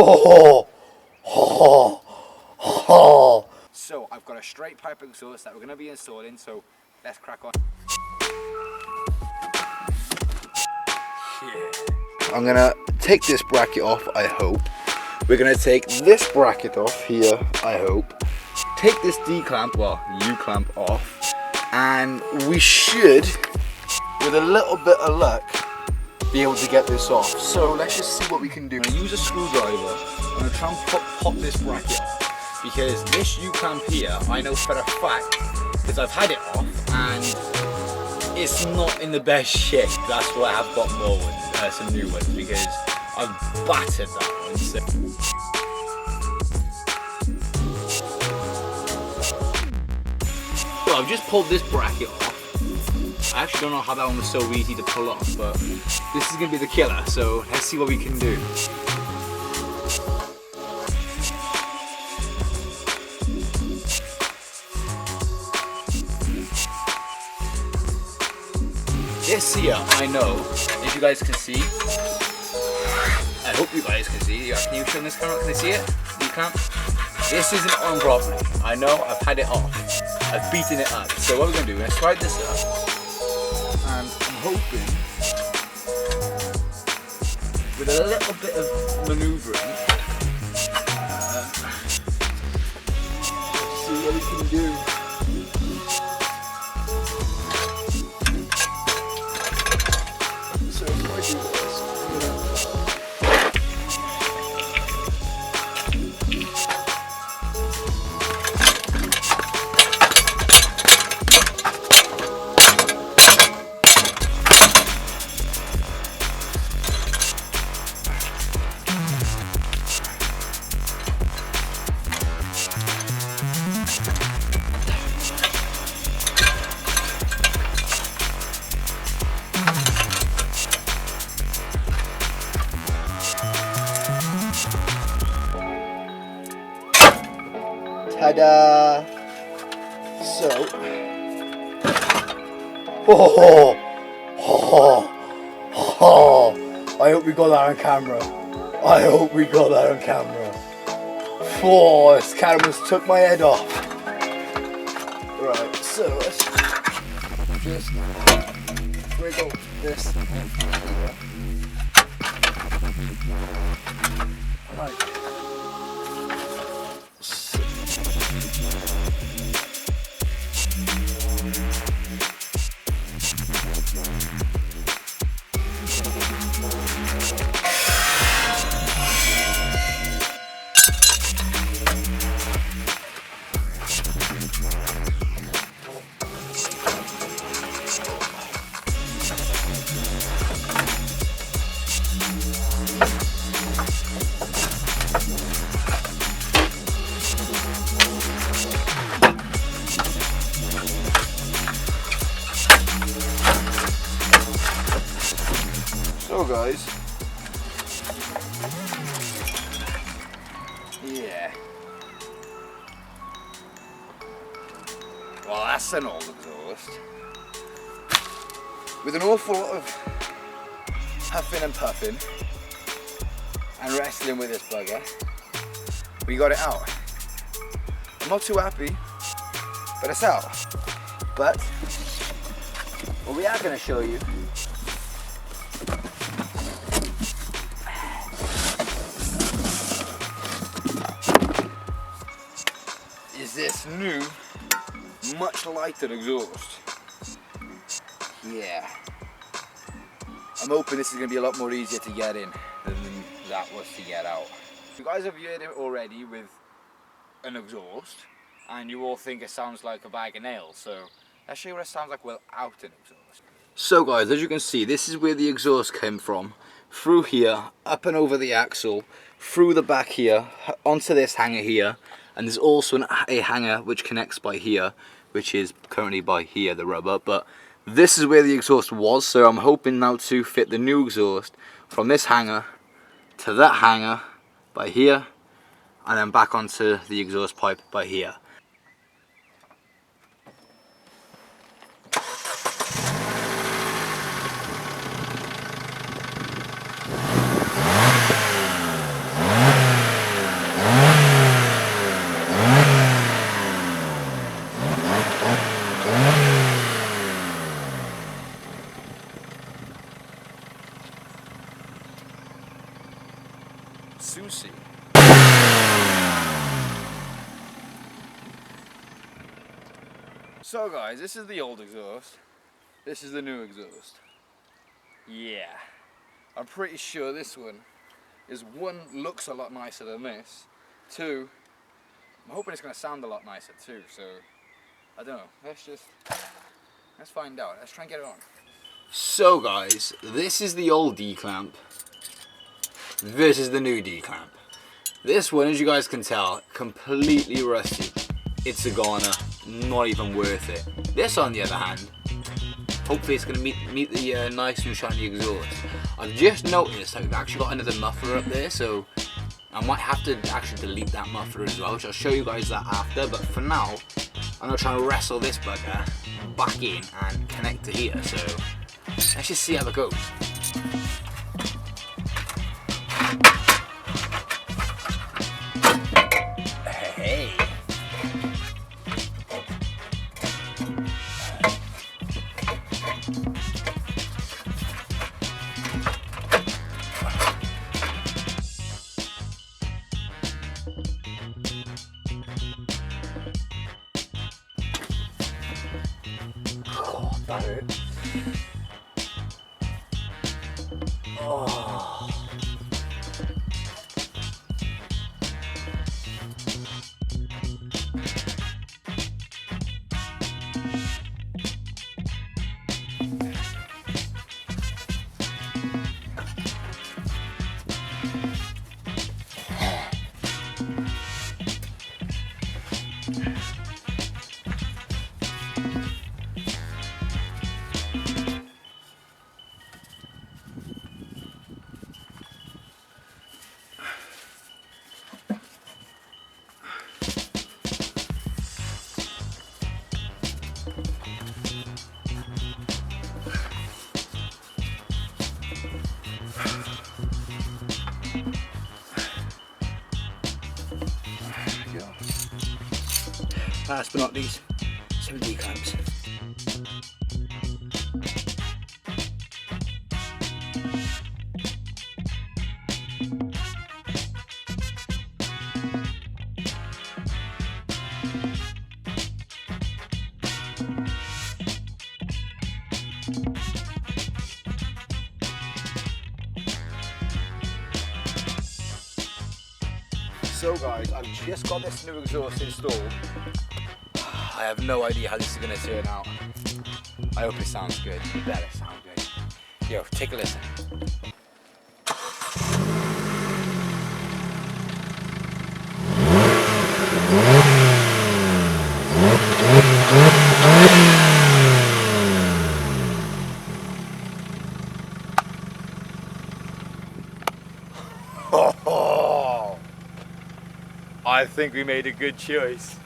Oh, oh, oh. So I've got a straight pipe exhaust that we're going to be installing, so let's crack on. Yeah. I'm going to take this bracket off, I hope. We're going to take this bracket off here, I hope. Take this D-clamp, well, U-clamp off. And we should, with a little bit of luck, be able to get this off. So let's just see what we can do. I'm going to use a screwdriver. I'm going to try and pop this bracket off. Because this U-clamp here, I know for a fact, because I've had it off, and it's not in the best shape. That's why I've got more ones, some new ones, because I've battered that one. So. So I've just pulled this bracket off. I actually don't know how that one was so easy to pull off, but this is going to be the killer, so let's see what we can do. This here, I know, if you guys can see, I hope you guys can see. Can you show this camera? Can they see it? You can't? This isn't on properly. I know, I've had it off. I've beaten it up. So what we're going to do, we're going to slide this up. And I'm hoping, with a little bit of manoeuvring, see what we can do. So if I do this, ta-da! So, oh, I hope we got that on camera. I hope we got that on camera. Oh, this camera's took my head off. Right, so let's just wiggle this here. Right. So guys, yeah, well that's an old exhaust with an awful lot of huffing and puffing and wrestling with this bugger. We got it out. I'm not too happy, but it's out. But what we are going to show you is this new, much lighter exhaust. Yeah. I'm hoping this is going to be a lot more easier to get in than that was to get out. You guys have heard it already with an exhaust, and you all think it sounds like a bag of nails, so let's show you what it sounds like without an exhaust. So guys, as you can see, this is where the exhaust came from. Through here, up and over the axle, through the back here, onto this hanger here, and there's also a hanger which connects by here, which is currently by here, the rubber, but this is where the exhaust was, so I'm hoping now to fit the new exhaust from this hanger to that hanger by here, and then back onto the exhaust pipe by here. Sxi. So guys, this is the old exhaust. This is the new exhaust. Yeah. I'm pretty sure this one is, one, looks a lot nicer than this. Two, I'm hoping it's going to sound a lot nicer too. So, I don't know. Let's find out. Let's try and get it on. So guys, this is the old D-clamp. This is the new D-clamp. This one, as you guys can tell, completely rusty. It's a goner, not even worth it. This, on the other hand, hopefully it's going to meet the nice new shiny exhaust. I've just noticed I've actually got another muffler up there, so I might have to actually delete that muffler as well, which I'll show you guys that after. But for now, I'm going to try and wrestle this bugger back in and connect to here. So let's just see how it goes. Hey. Oh, that hurt. Oh. Last but not least, some D-clamps. So guys, I've just got this new exhaust installed. I have no idea how this is going to turn out. I hope it sounds good. It better sound good. Yo, take a listen. Oh, I think we made a good choice.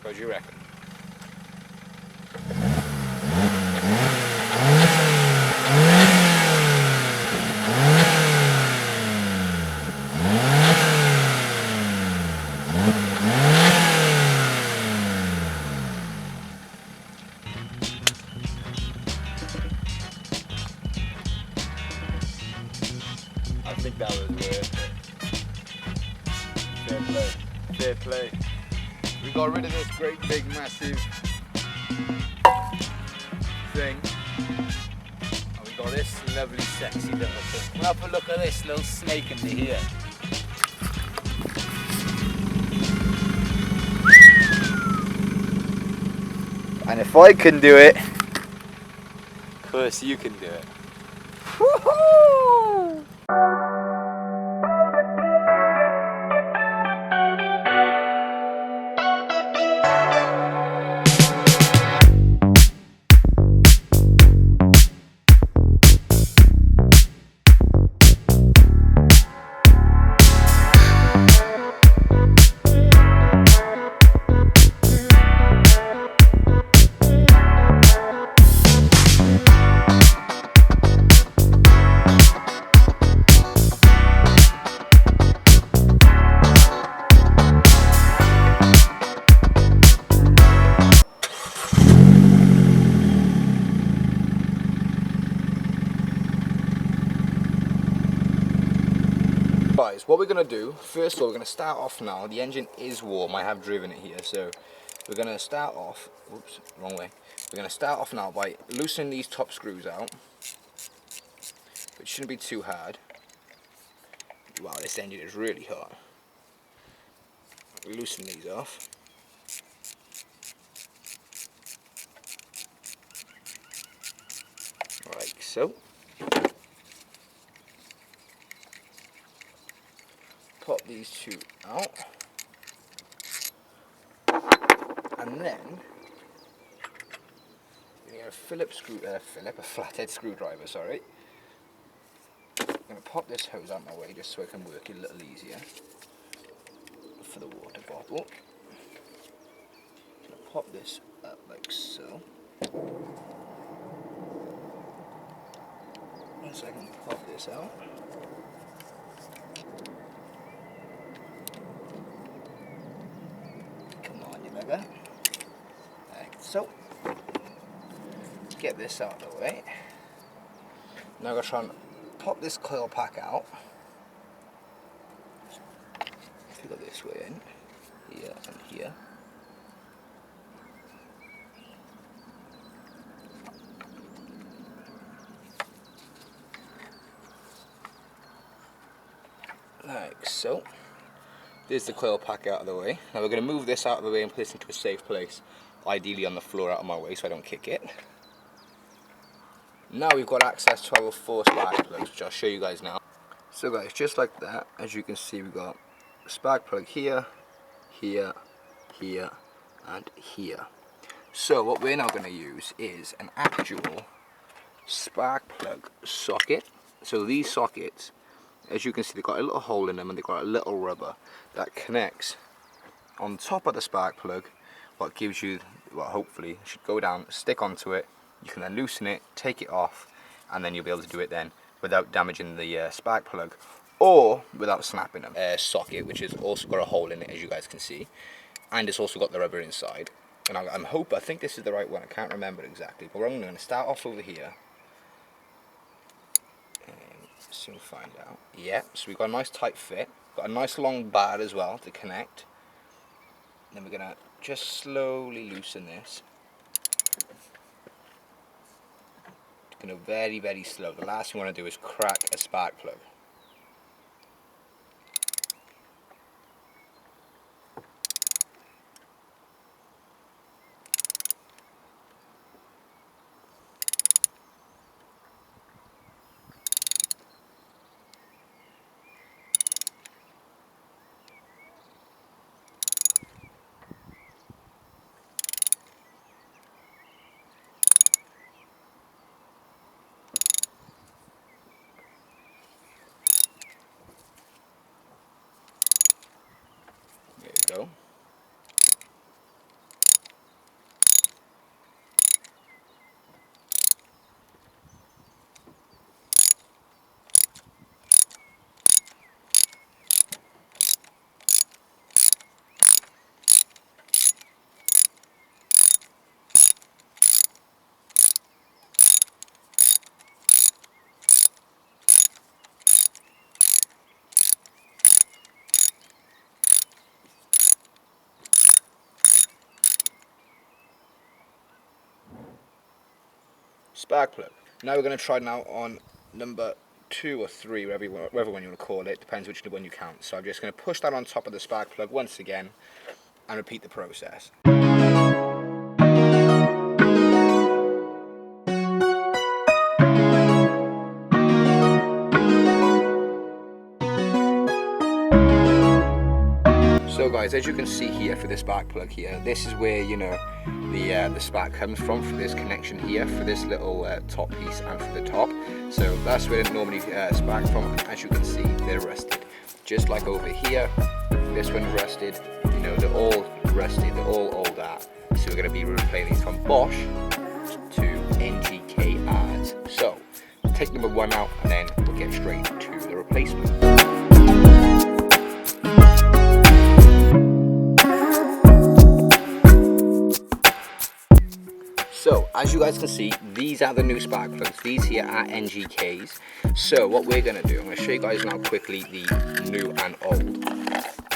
What do you reckon? I think that was worth it. Fair play. Fair play. We got rid of this great big massive thing. And we got this lovely sexy little thing. We'll have a look at this little snake under here. And if I can do it, of course you can do it. Woohoo! going to do, first of all, we're going to start off now. The engine is warm, I have driven it here, so we're going to start off, oops, wrong way. We're going to start off now by loosening these top screws out, which shouldn't be too hard. Wow, this engine is really hot. Loosen these off. Like so. Pop these two out. And then we need a flathead screwdriver, sorry. I'm going to pop this hose out my way just so I can work it a little easier for the water bottle. I'm going to pop this up like so. So I can pop this out. Come on, you bugger. Like so. Get this out of the way. Now I'm going to try and pop this coil pack out. If you go this way in, here and here. Like so. There's the coil pack out of the way. Now we're going to move this out of the way and put this into a safe place, ideally on the floor out of my way so I don't kick it. Now we've got access to our 4 spark plugs, which I'll show you guys now. So guys, just like that, as you can see, we've got a spark plug here, here, here, and here. So what we're now going to use is an actual spark plug socket. So these sockets, as you can see, they've got a little hole in them and they've got a little rubber that connects on top of the spark plug, what gives you, well, hopefully should go down, stick onto it. You can then loosen it, take it off, and then you'll be able to do it then without damaging the spark plug or without snapping them. Socket, which has also got a hole in it, as you guys can see, and it's also got the rubber inside. And I think this is the right one. I can't remember exactly, but I'm going to start off over here. Soon find out. Yeah, so we've got a nice tight fit. Got a nice long bar as well to connect. Then we're gonna just slowly loosen this. Gonna very, very slow. The last thing we want to do is crack a spark plug. There you go. Spark plug. Now we're going to try now on number 2 or 3, whatever one you want to call it, depends which one you count. So I'm just going to push that on top of the spark plug once again and repeat the process. So guys, as you can see here for this spark plug here, this is where, you know, the spark comes from, for this connection here, for this little top piece and for the top. So that's where it normally sparks from. As you can see, they're rusted. Just like over here, this one's rusted, you know, they're all rusted, they're all old art. So we're going to be replacing these from Bosch to NGKRs. So take number 1 out and then we'll get straight to the replacement. So as you guys can see, these are the new spark plugs. These here are NGKs. So what we're going to do, I'm going to show you guys now quickly the new and old.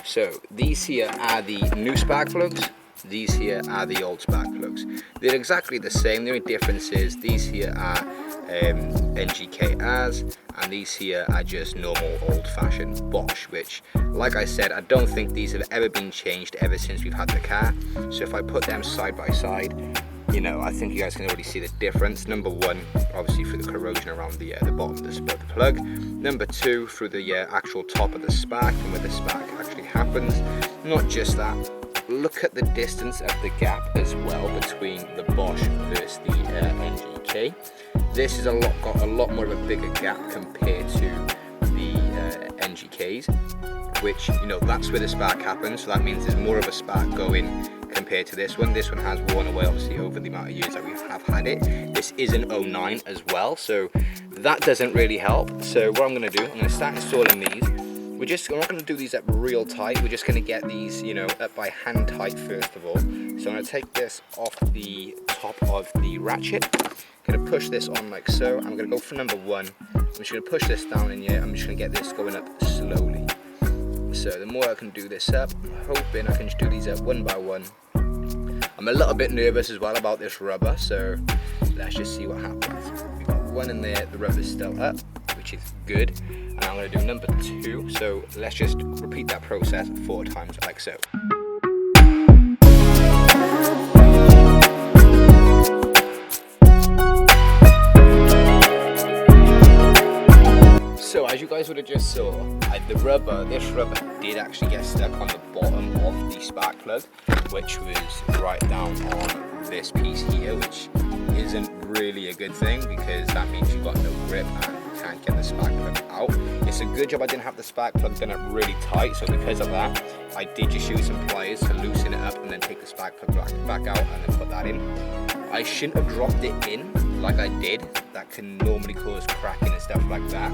So these here are the new spark plugs. These here are the old spark plugs. They're exactly the same. The only difference is these here are NGKRs and these here are just normal old-fashioned Bosch, which, like I said, I don't think these have ever been changed ever since we've had the car. So if I put them side by side, you know, I think you guys can already see the difference. Number one, obviously through the corrosion around the bottom of the plug. Number two, through the actual top of the spark and where the spark actually happens. Not just that, look at the distance of the gap as well between the Bosch versus the NGK. This is got a lot more of a bigger gap compared to the NGKs, which, you know, that's where the spark happens. So that means there's more of a spark going compared to this one. This one has worn away obviously over the amount of years that we have had it. This is an 09 as well, so that doesn't really help. So what I'm going to do, I'm going to start installing these. I'm not going to do these up real tight. We're just going to get these, you know, up by hand tight first of all. So I'm going to take this off the top of the ratchet. I'm going to push this on like so. I'm going to go for number one. I'm just going to push this down in here. I'm just going to get this going up slowly. So the more I can do this up, I'm hoping I can just do these up one by one. I'm a little bit nervous as well about this rubber, so let's just see what happens. We've got one in there, the rubber's still up, which is good. And I'm going to do number two, so let's just repeat that process 4 times like so. So as you guys would have just saw, this rubber did actually get stuck on the bottom of the spark plug, which was right down on this piece here, which isn't really a good thing because that means you've got no grip and you can't get the spark plug out. It's a good job I didn't have the spark plug done up really tight, so because of that, I did just use some pliers to loosen it up and then take the spark plug back out and then put that in. I shouldn't have dropped it in like I did. That can normally cause cracking and stuff like that.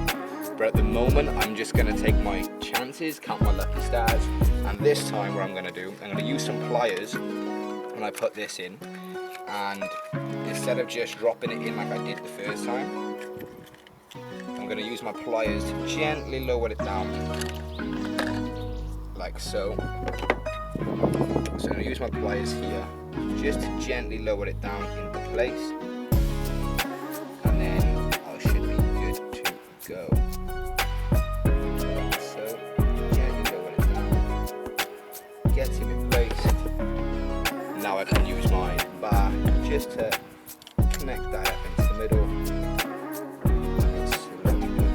But at the moment, I'm just going to take my chances, count my lucky stars, and this time what I'm going to do, I'm going to use some pliers when I put this in, and instead of just dropping it in like I did the first time, I'm going to use my pliers to gently lower it down, like so. So I'm going to use my pliers here, just to gently lower it down into place, and then I should be good to go. Get him in place. Now I can use my bar just to connect that up into the middle. And slowly do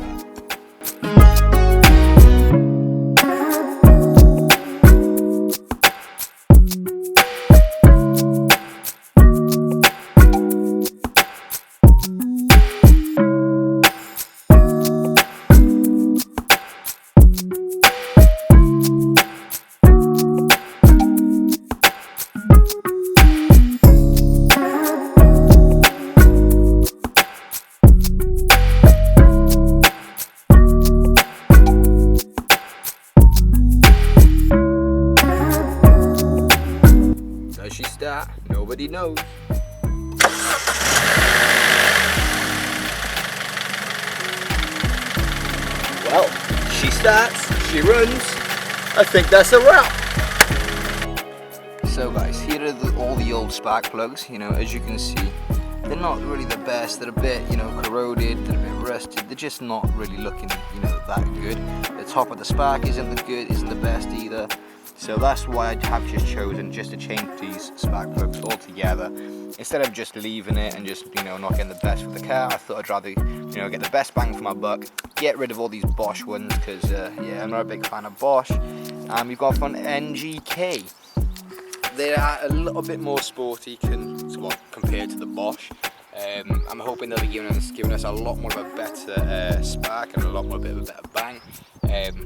that. Nobody knows. Well, she starts, she runs. I think that's a wrap. So guys, here are all the old spark plugs. You know, as you can see, they're not really the best. They're a bit, you know, corroded, they're a bit rusted. They're just not really looking, you know, that good. The top of the spark isn't the best either. So that's why I have just chosen just to change these spark plugs altogether. Instead of just leaving it and just, you know, not getting the best for the car, I thought I'd rather, you know, get the best bang for my buck, get rid of all these Bosch ones, because, yeah, I'm not a big fan of Bosch. And we've got an NGK. They are a little bit more sporty compared to the Bosch. I'm hoping they'll be giving us a lot more of a better spark and a lot more of a better bang.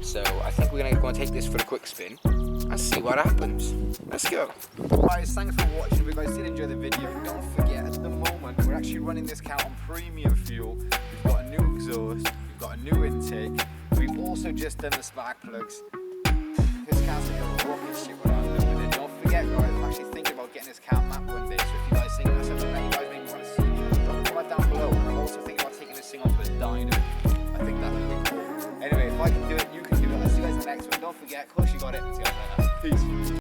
So I think we're going to take this for a quick spin and see what happens. Let's go. Guys, thanks for watching. If you guys did enjoy the video, don't forget at the moment we're actually running this car on premium fuel. We've got a new exhaust, we've got a new intake. We've also just done the spark plugs. This car's like a rocket ship when I'm done with it. Don't forget guys, I'm actually thinking about getting this car mapped one day. So if